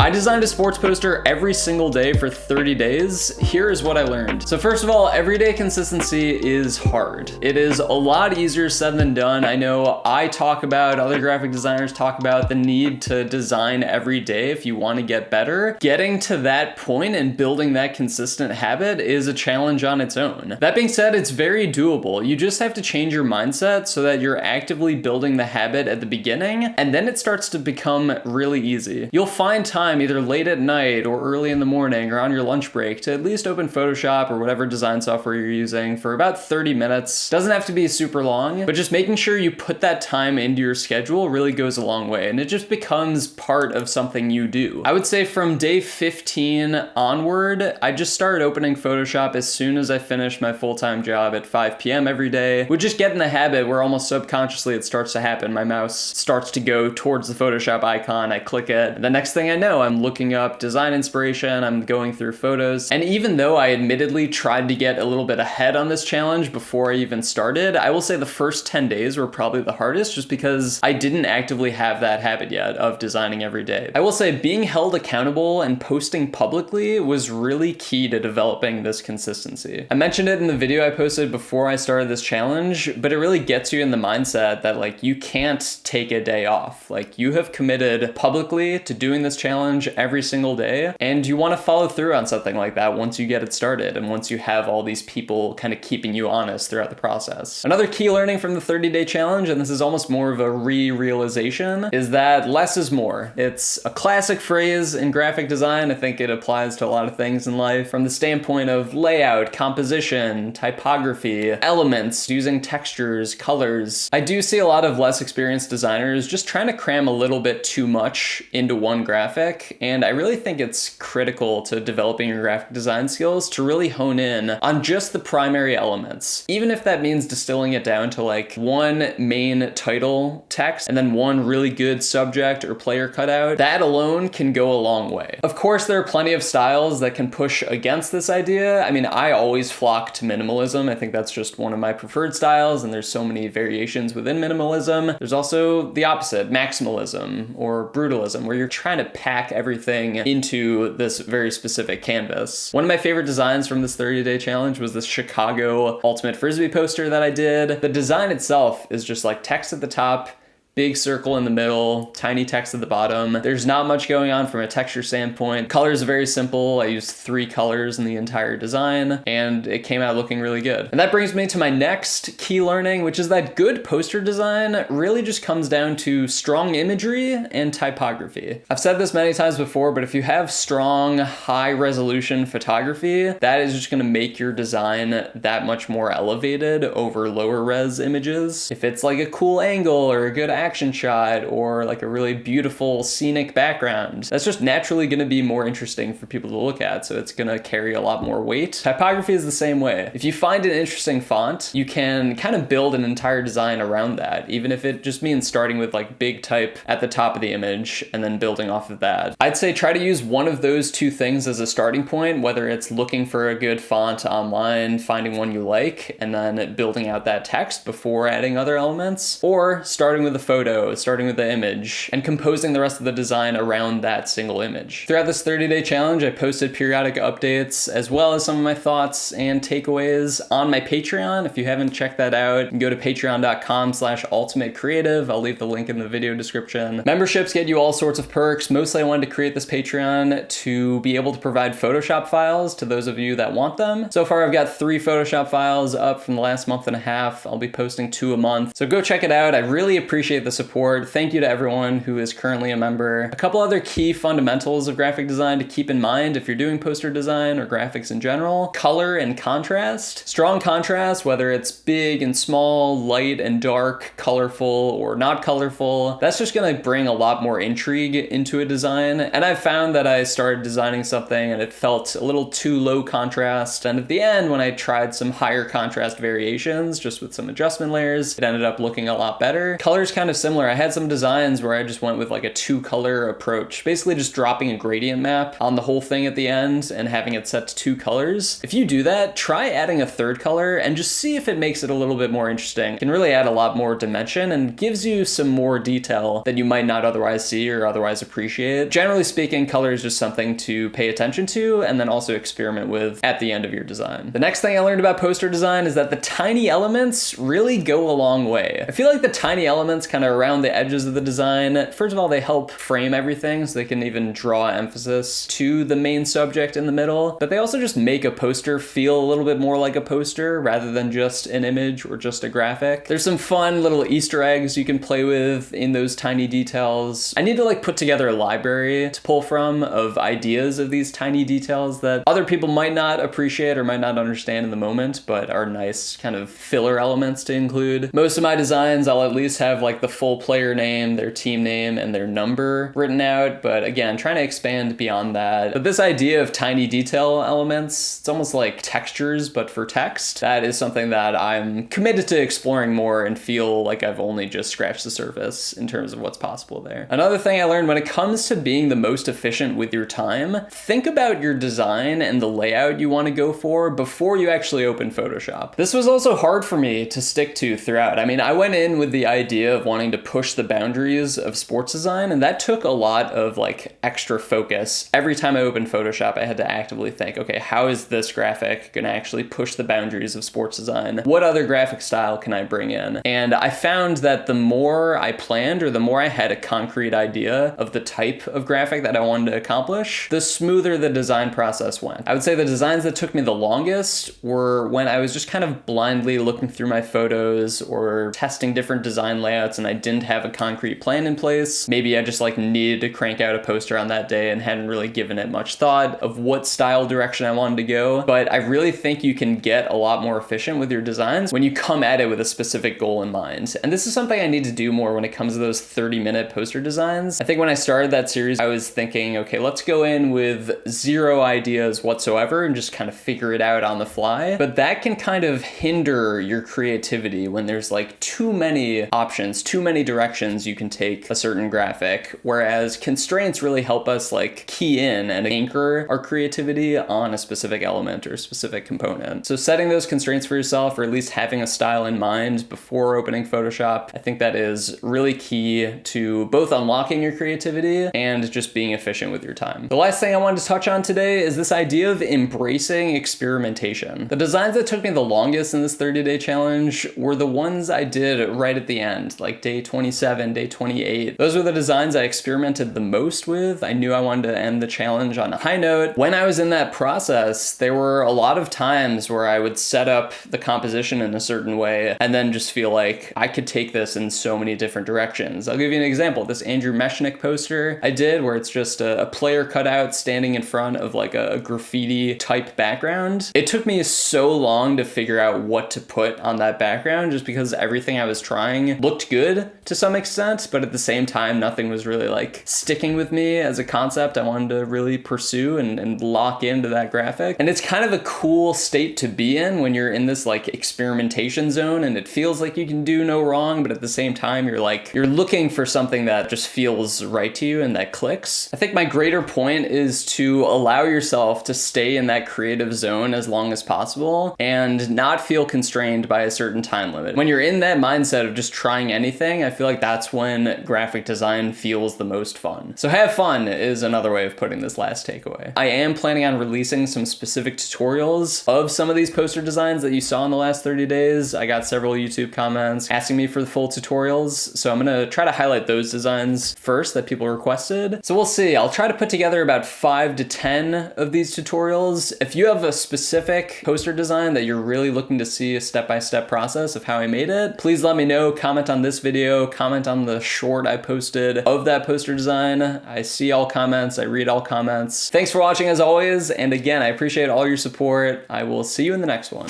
I designed a sports poster every single day for 30 days. Here is what I learned. So first of all, everyday consistency is hard. It is a lot easier said than done. I know I talk about, other graphic designers talk about the need to design every day if you want to get better. Getting to that point and building that consistent habit is a challenge on its own. That being said, it's very doable. You just have to change your mindset so that you're actively building the habit at the beginning, and then it starts to become really easy. You'll find time either late at night or early in the morning or on your lunch break to at least open Photoshop or whatever design software you're using for about 30 minutes. Doesn't have to be super long, but just making sure you put that time into your schedule really goes a long way, and it just becomes part of something you do. I would say from day 15 onward, I just started opening Photoshop as soon as I finished my full-time job at 5 p.m. every day. Would just get in the habit where almost subconsciously it starts to happen. My mouse starts to go towards the Photoshop icon, I click it. The next thing I know, I'm looking up design inspiration, I'm going through photos. And even though I admittedly tried to get a little bit ahead on this challenge before I even started, I will say the first 10 days were probably the hardest just because I didn't actively have that habit yet of designing every day. I will say being held accountable and posting publicly was really key to developing this consistency. I mentioned it in the video I posted before I started this challenge, but it really gets you in the mindset that like you can't take a day off. Like you have committed publicly to doing this challenge every single day, and you want to follow through on something like that once you get it started and once you have all these people kind of keeping you honest throughout the process. Another key learning from the 30-day challenge, and this is almost more of a re-realization, is that less is more. It's a classic phrase in graphic design. I think it applies to a lot of things in life from the standpoint of layout, composition, typography, elements, using textures, colors. I do see a lot of less experienced designers just trying to cram a little bit too much into one graphic, and I really think it's critical to developing your graphic design skills to really hone in on just the primary elements. Even if that means distilling it down to like one main title text and then one really good subject or player cutout, that alone can go a long way. Of course, there are plenty of styles that can push against this idea. I mean, I always flock to minimalism. I think that's just one of my preferred styles, and there's so many variations within minimalism. There's also the opposite, maximalism or brutalism, where you're trying to pack everything into this very specific canvas. One of my favorite designs from this 30-day challenge was this Chicago Ultimate Frisbee poster that I did. The design itself is just like text at the top, big circle in the middle, tiny text at the bottom. There's not much going on from a texture standpoint. Colors are very simple. I used 3 colors in the entire design, and it came out looking really good. And that brings me to my next key learning, which is that good poster design really just comes down to strong imagery and typography. I've said this many times before, but if you have strong, high resolution photography, that is just gonna make your design that much more elevated over lower res images. If it's like a cool angle or a good action shot or like a really beautiful scenic background, that's just naturally going to be more interesting for people to look at, so it's going to carry a lot more weight. Typography is the same way. If you find an interesting font, you can kind of build an entire design around that, even if it just means starting with like big type at the top of the image and then building off of that. I'd say try to use one of those two things as a starting point, whether it's looking for a good font online, finding one you like, and then building out that text before adding other elements, or starting with a photo, starting with the image, and composing the rest of the design around that single image. Throughout this 30-day challenge, I posted periodic updates as well as some of my thoughts and takeaways on my Patreon. If you haven't checked that out, you can go to patreon.com/ultimatecreative. I'll leave the link in the video description. Memberships get you all sorts of perks. Mostly I wanted to create this Patreon to be able to provide Photoshop files to those of you that want them. So far, I've got 3 Photoshop files up from the last month and a half. I'll be posting 2 a month. So go check it out. I really appreciate the support. Thank you to everyone who is currently a member. A couple other key fundamentals of graphic design to keep in mind if you're doing poster design or graphics in general: color and contrast. Strong contrast, whether it's big and small, light and dark, colorful or not colorful, that's just gonna bring a lot more intrigue into a design. And I've found that I started designing something and it felt a little too low contrast, and at the end when I tried some higher contrast variations just with some adjustment layers, it ended up looking a lot better. Colors kind kind of similar. I had some designs where I just went with like a 2-color approach, basically just dropping a gradient map on the whole thing at the end and having it set to 2 colors. If you do that, try adding a 3rd color and just see if it makes it a little bit more interesting. It can really add a lot more dimension and gives you some more detail that you might not otherwise see or otherwise appreciate. Generally speaking, color is just something to pay attention to and then also experiment with at the end of your design. The next thing I learned about poster design is that the tiny elements really go a long way. I feel like the tiny elements kind of around the edges of the design, first of all, they help frame everything so they can even draw emphasis to the main subject in the middle, but they also just make a poster feel a little bit more like a poster rather than just an image or just a graphic. There's some fun little Easter eggs you can play with in those tiny details. I need to like put together a library to pull from of ideas of these tiny details that other people might not appreciate or might not understand in the moment, but are nice kind of filler elements to include. Most of my designs, I'll at least have like the full player name, their team name, and their number written out, but again, trying to expand beyond that. But this idea of tiny detail elements, it's almost like textures, but for text. That is something that I'm committed to exploring more and feel like I've only just scratched the surface in terms of what's possible there. Another thing I learned when it comes to being the most efficient with your time, think about your design and the layout you want to go for before you actually open Photoshop. This was also hard for me to stick to throughout. I mean, I went in with the idea of wanting to push the boundaries of sports design, and that took a lot of like extra focus. Every time I opened Photoshop, I had to actively think, okay, how is this graphic gonna actually push the boundaries of sports design? What other graphic style can I bring in? And I found that the more I planned or the more I had a concrete idea of the type of graphic that I wanted to accomplish, the smoother the design process went. I would say the designs that took me the longest were when I was just kind of blindly looking through my photos or testing different design layouts and I didn't have a concrete plan in place. Maybe I just like needed to crank out a poster on that day and hadn't really given it much thought of what style direction I wanted to go. But I really think you can get a lot more efficient with your designs when you come at it with a specific goal in mind. And this is something I need to do more when it comes to those 30-minute poster designs. I think when I started that series, I was thinking, okay, let's go in with 0 ideas whatsoever and just kind of figure it out on the fly. But that can kind of hinder your creativity when there's like too many options, too many directions you can take a certain graphic, whereas constraints really help us like key in and anchor our creativity on a specific element or a specific component. So setting those constraints for yourself, or at least having a style in mind before opening Photoshop, I think that is really key to both unlocking your creativity and just being efficient with your time. The last thing I wanted to touch on today is this idea of embracing experimentation. The designs that took me the longest in this 30-day challenge were the ones I did right at the end, like day 27, day 28. Those were the designs I experimented the most with. I knew I wanted to end the challenge on a high note. When I was in that process, there were a lot of times where I would set up the composition in a certain way and then just feel like I could take this in so many different directions. I'll give you an example. This Andrew Meshnick poster I did where it's just a player cutout standing in front of like a graffiti type background. It took me so long to figure out what to put on that background just because everything I was trying looked good to some extent, but at the same time, nothing was really like sticking with me as a concept I wanted to really pursue and lock into that graphic. And it's kind of a cool state to be in when you're in this like experimentation zone and it feels like you can do no wrong, but at the same time, you're looking for something that just feels right to you and that clicks. I think my greater point is to allow yourself to stay in that creative zone as long as possible and not feel constrained by a certain time limit. When you're in that mindset of just trying anything, I feel like that's when graphic design feels the most fun. So have fun is another way of putting this last takeaway. I am planning on releasing some specific tutorials of some of these poster designs that you saw in the last 30 days. I got several YouTube comments asking me for the full tutorials, so I'm gonna try to highlight those designs first that people requested. So we'll see. I'll try to put together about 5 to 10 of these tutorials. If you have a specific poster design that you're really looking to see a step-by-step process of how I made it, please let me know. Comment on this video, comment on the short I posted of that poster design. I see all comments, I read all comments. Thanks for watching as always, and again, I appreciate all your support. I will see you in the next one.